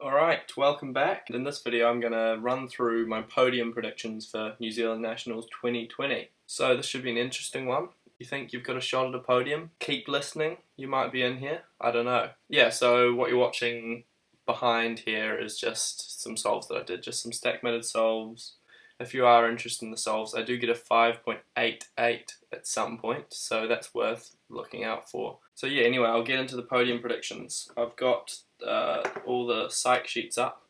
Alright, welcome back. In this video I'm going to run through my podium predictions for New Zealand Nationals 2020. So this should be an interesting one. You think you've got a shot at a podium? Keep listening, you might be in here, I don't know. Yeah, so what you're watching behind here is just some solves that I did, just some stack mitted solves. If you are interested in the solves, I do get a 5.88 at some point, so that's worth looking out for. So yeah, anyway, I'll get into the podium predictions. I've got all the psych sheets up,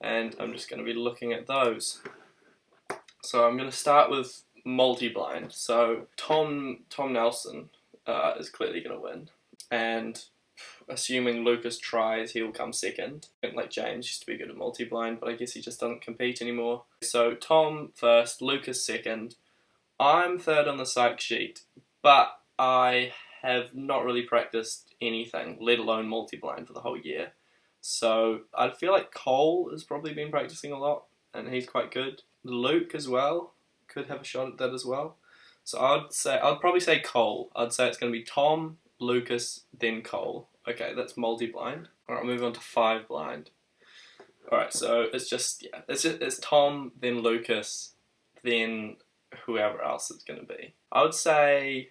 and I'm just going to be looking at those. So I'm going to start with multi-blind. So Tom Nelson is clearly going to win, and assuming Lucas tries, he'll come second. Like James used to be good at multi-blind, but I guess he just doesn't compete anymore. So Tom first, Lucas second. I'm third on the psych sheet, but I have not really practiced anything, let alone multi-blind, for the whole year. So I feel like Cole has probably been practicing a lot, and he's quite good. Luke as well could have a shot at that as well. So I'd probably say Cole. I'd say it's going to be Tom, Lucas, then Cole. Okay, that's multi-blind. Alright, I'll move on to 5 blind. Alright, so it's Tom, then Lucas, then whoever else it's going to be. I would say,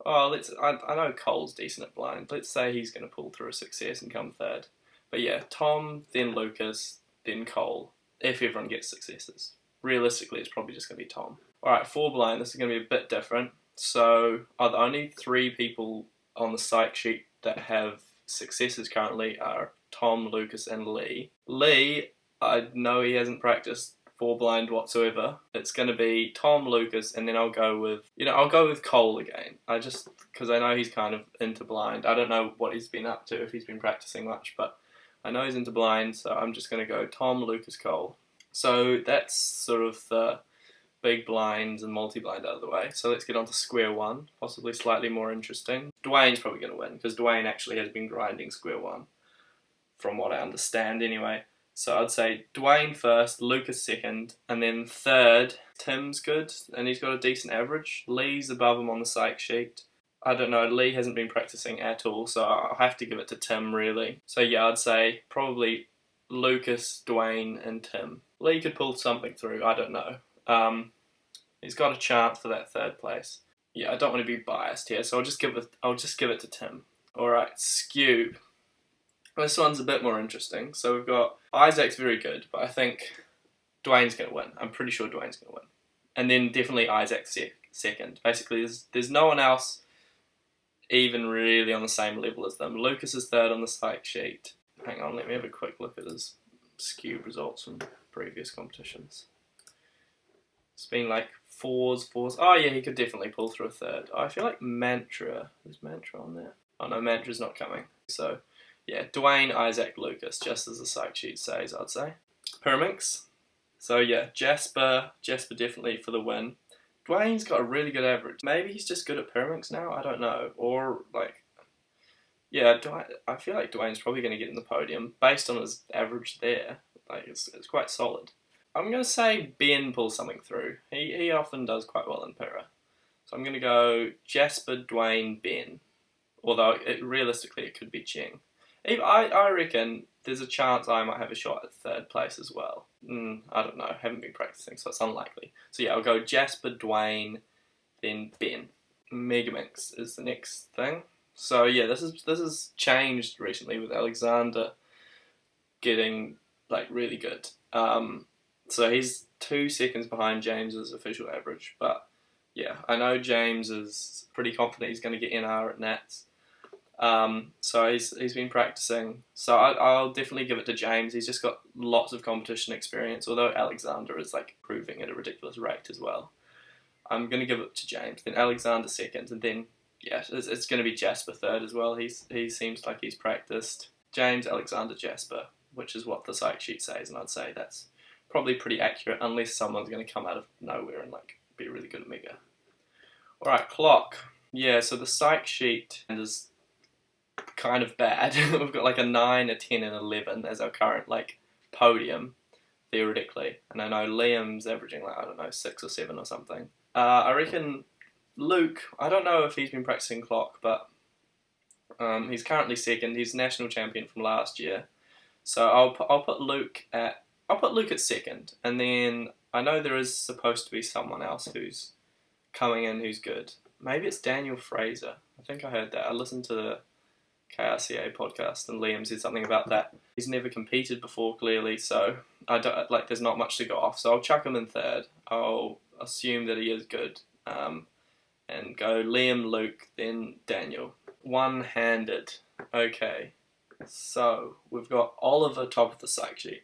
I know Cole's decent at blind. Let's say he's going to pull through a success and come third. But yeah, Tom, then Lucas, then Cole, if everyone gets successes. Realistically, it's probably just going to be Tom. Alright, 4 blind, this is going to be a bit different. So, the only 3 people on the psych sheet that have successes currently are Tom, Lucas, and Lee. Lee, I know he hasn't practiced 4 blind whatsoever. It's going to be Tom, Lucas, and then I'll go with Cole again. Because I know he's kind of into blind. I don't know what he's been up to, if he's been practicing much, but I know he's into blind, so I'm just going to go Tom, Lucas, Cole. So that's sort of the big blinds and multi-blind out of the way. So let's get on to square one, possibly slightly more interesting. Dwayne's probably going to win, because Dwayne actually has been grinding square one, from what I understand anyway. So I'd say Dwayne first, Lucas second, and then third, Tim's good, and he's got a decent average. Lee's above him on the psych sheet. I don't know, Lee hasn't been practicing at all, so I'll have to give it to Tim, really. So yeah, I'd say probably Lucas, Dwayne, and Tim. Lee could pull something through, I don't know. He's got a chance for that third place. Yeah, I don't want to be biased here, so I'll just give it to Tim. Alright, skew. This one's a bit more interesting. So we've got Isaac's very good, but I think Dwayne's going to win. I'm pretty sure Dwayne's going to win. And then definitely Isaac's second. Basically, there's no one else even really on the same level as them. Lucas is third on the psych sheet. Hang on, let me have a quick look at his skewed results from previous competitions. It's been like fours. Oh yeah, he could definitely pull through a third. I feel like Mantra. Is Mantra on there? Oh no, Mantra's not coming. So yeah, Dwayne, Isaac, Lucas, just as the psych sheet says, I'd say. Pyraminx. So yeah, Jasper definitely for the win. Dwayne's got a really good average. Maybe he's just good at Pyraminx now, I don't know. Or yeah, I feel like Dwayne's probably going to get in the podium based on his average there. It's quite solid. I'm going to say Ben pulls something through. He often does quite well in Pyra. So I'm going to go Jasper, Dwayne, Ben. Although realistically it could be Cheng. I reckon there's a chance I might have a shot at third place as well. I don't know. Haven't been practicing, so it's unlikely. So yeah, I'll go Jasper, Dwayne, then Ben. Megaminx is the next thing. So yeah, this has changed recently with Alexander getting really good. So he's 2 seconds behind James's official average, but yeah, I know James is pretty confident he's going to get NR at Nats. So he's been practicing. So I'll definitely give it to James. He's just got lots of competition experience, although Alexander is proving at a ridiculous rate as well. I'm going to give it to James, then Alexander second, and then yeah, it's going to be Jasper third as well. He seems like he's practiced. James, Alexander, Jasper, which is what the psych sheet says, and I'd say that's probably pretty accurate, unless someone's going to come out of nowhere and be really good at Mega. Alright, clock. Yeah, so the psych sheet is kind of bad. We've got a 9, a 10, and 11 as our current podium, theoretically. And I know Liam's averaging 6 or 7 or something. I reckon Luke, I don't know if he's been practicing clock, but he's currently second. He's national champion from last year. So I'll put Luke at second, and then I know there is supposed to be someone else who's coming in who's good. Maybe it's Daniel Fraser. I think I heard that. I listened to the KRCA podcast, and Liam said something about that. He's never competed before, clearly, so I don't like. There's not much to go off. So I'll chuck him in third. I'll assume that he is good, and go Liam, Luke, then Daniel. One-handed. Okay. So we've got Oliver top of the psych sheet.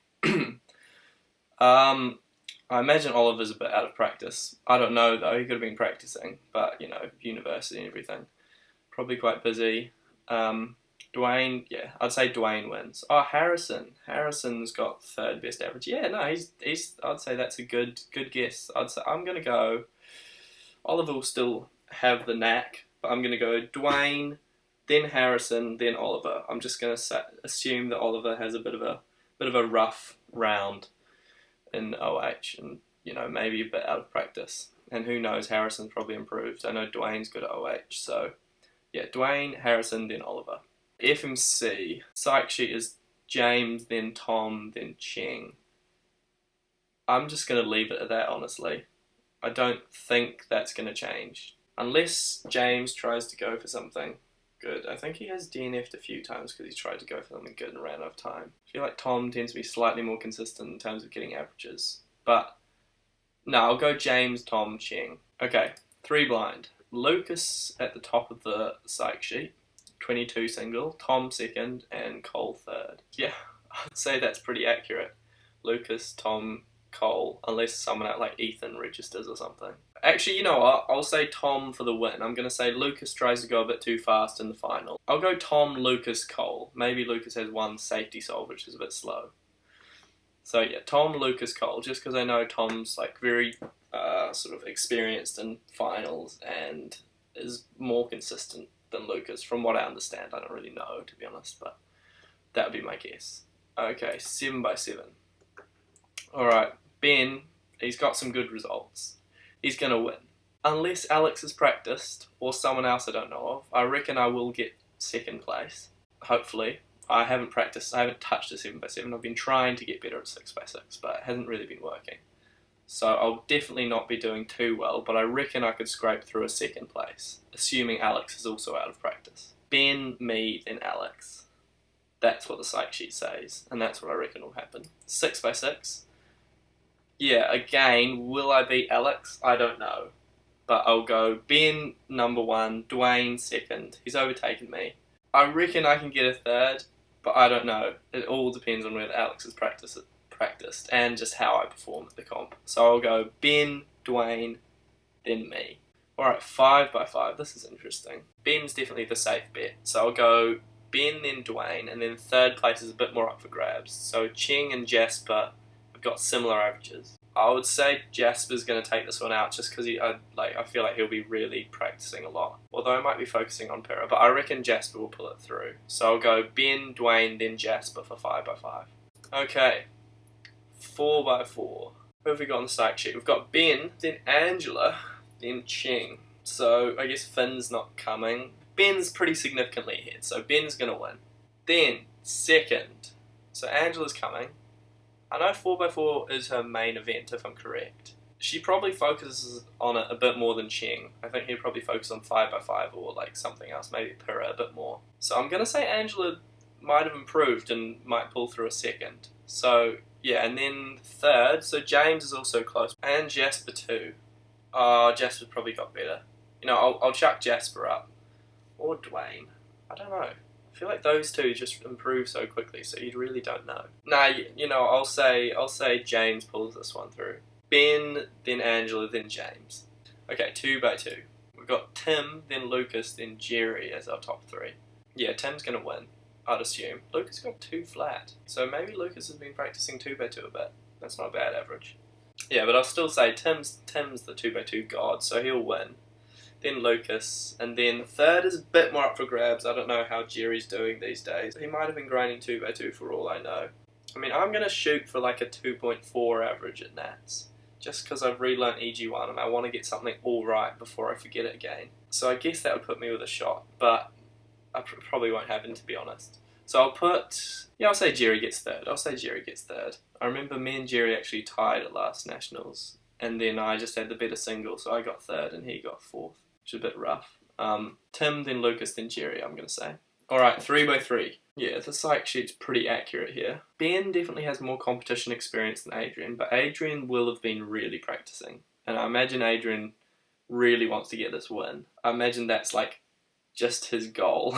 I imagine Oliver's a bit out of practice. I don't know though. He could have been practicing, but university and everything. Probably quite busy. Dwayne, yeah, I'd say Dwayne wins. Oh, Harrison. Harrison's got third best average. Yeah, no, he's. I'd say that's a good guess. I'm gonna go. Oliver will still have the knack, but I'm gonna go Dwayne, then Harrison, then Oliver. I'm just gonna assume that Oliver has a bit of a rough round in OH, and maybe a bit out of practice. And who knows? Harrison's probably improved. I know Dwayne's good at OH, so yeah, Dwayne, Harrison, then Oliver. FMC, psych sheet is James, then Tom, then Cheng. I'm just going to leave it at that, honestly. I don't think that's going to change. Unless James tries to go for something good. I think he has DNF'd a few times because he's tried to go for something good and ran out of time. I feel like Tom tends to be slightly more consistent in terms of getting averages. But, no, I'll go James, Tom, Cheng. Okay, 3 blind. Lucas at the top of the psych sheet, 22 single, Tom second, and Cole third. Yeah, I'd say that's pretty accurate. Lucas, Tom, Cole, unless someone out like Ethan registers or something. Actually, you know what? I'll say Tom for the win. I'm going to say Lucas tries to go a bit too fast in the final. I'll go Tom, Lucas, Cole. Maybe Lucas has one safety solve, which is a bit slow. So yeah, Tom, Lucas, Cole, just because I know Tom's like very sort of experienced in finals and is more consistent than Lucas, from what I understand. I don't really know, to be honest, but that would be my guess. Okay, 7 by 7. Alright, Ben, he's got some good results. He's going to win. Unless Alex has practiced, or someone else I don't know of, I reckon I will get second place. Hopefully. I haven't practiced, I haven't touched a 7 by 7. I've been trying to get better at 6 by 6, but it hasn't really been working. So I'll definitely not be doing too well, but I reckon I could scrape through a second place, assuming Alex is also out of practice. Ben, me, then Alex. That's what the psych sheet says, and that's what I reckon will happen. 6 by 6. Yeah, again, will I beat Alex? I don't know. But I'll go Ben, number 1, Dwayne, second. He's overtaken me. I reckon I can get a third, but I don't know. It all depends on whether Alex has practiced and just how I perform at the comp. So I'll go Ben, Dwayne, then me. Alright, 5 by 5. This is interesting. Ben's definitely the safe bet. So I'll go Ben, then Dwayne, and then third place is a bit more up for grabs. So Cheng and Jasper have got similar averages. I would say Jasper's going to take this one out just because I feel like he'll be really practicing a lot. Although I might be focusing on Pyrrha, but I reckon Jasper will pull it through. So I'll go Ben, Dwayne, then Jasper for 5 by 5. Okay, 4 by 4. Who have we got on the psych sheet? We've got Ben, then Angela, then Cheng. So I guess Finn's not coming. Ben's pretty significantly ahead, so Ben's going to win. Then, second. So Angela's coming. I know 4 by 4 is her main event, if I'm correct. She probably focuses on it a bit more than Cheng. I think he'd probably focus on 5 by 5 or like something else, maybe Pyrrha a bit more. So I'm going to say Angela might have improved and might pull through a second. So, yeah, and then third, so James is also close. And Jasper too. Oh, Jasper probably got better. I'll chuck Jasper up. Or Dwayne. I don't know. I feel like those two just improve so quickly, so you really don't know. Nah, I'll say James pulls this one through. Ben, then Angela, then James. Okay, 2 by 2. We've got Tim, then Lucas, then Jerry as our top 3. Yeah, Tim's going to win, I'd assume. Lucas got 2 flat, so maybe Lucas has been practicing 2 by 2 a bit. That's not a bad average. Yeah, but I'll still say Tim's the 2 by 2 god, so he'll win. Then Lucas, and then third is a bit more up for grabs. I don't know how Jerry's doing these days. He might have been grinding 2 by 2 for all I know. I mean, I'm going to shoot for like a 2.4 average at Nats, just because I've relearnt EG1 and I want to get something alright before I forget it again. So I guess that would put me with a shot, but I probably won't happen, to be honest. So I'll say Jerry gets third. I remember me and Jerry actually tied at last Nationals, and then I just had the better single, so I got third and he got fourth, which is a bit rough. Tim, then Lucas, then Jerry, I'm going to say. Alright, 3x3. Yeah, the psych sheet's pretty accurate here. Ben definitely has more competition experience than Adrian, but Adrian will have been really practicing. And I imagine Adrian really wants to get this win. I imagine that's like just his goal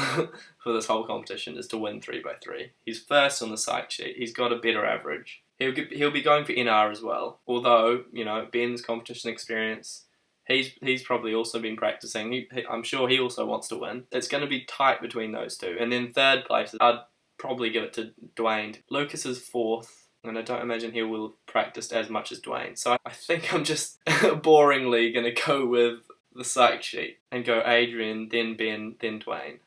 for this whole competition is to win 3x3. He's first on the psych sheet. He's got a better average. He'll be going for NR as well. Although, you know, Ben's competition experience, he's probably also been practicing. I'm sure he also wants to win. It's going to be tight between those two. And then third place, I'd probably give it to Dwayne. Lucas is fourth, and I don't imagine he will have practiced as much as Dwayne. So I think I'm just boringly going to go with the psych sheet and go Adrian, then Ben, then Dwayne.